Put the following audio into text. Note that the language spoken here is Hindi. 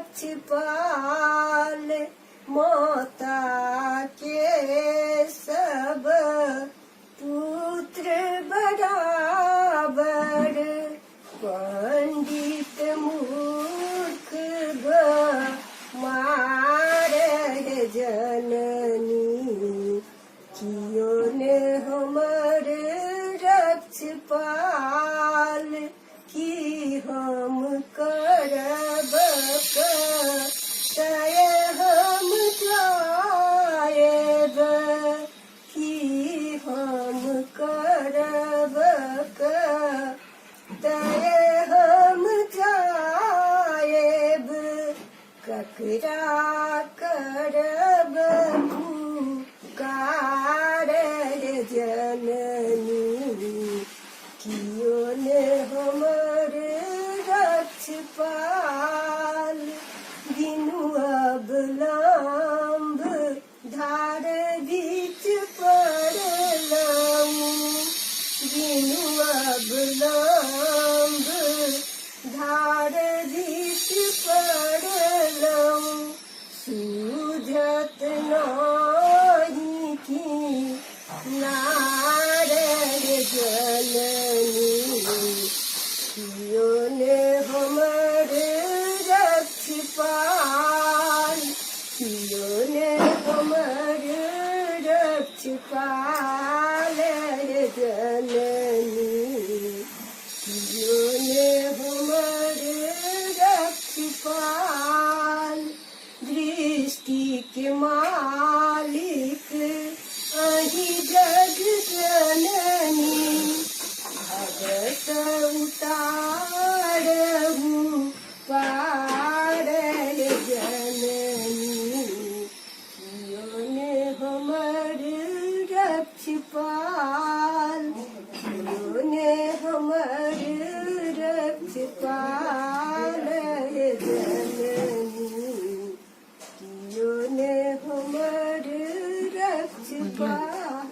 रक्षपाल माता के सब पुत्र बराबर पंडित मूर्ख मारे जननी कियो ने हमर रक्षपाल की हम करब तय हम जाएब की हम करब तय हम जाएब ककरा करब पुकार जननी कियो ने हमर रक्षपाल बिनु अवलंब धार बीच पड़लऊँ बिनु अवलंब धार बीच पड़लऊँ सूझत नाही की नारद जननी कियो ने हमर रक्षपाल कियो ने हमर रक्षपाल जननी कियो ने हमर रक्षपाल दृष्टि के मालिक अहि जग जननी भगत उतारहु पार जननी कियो ने हमर रक्षपाल कियो ने हमर रक्षपाल जननी कियो ने हमर रक्षपाल।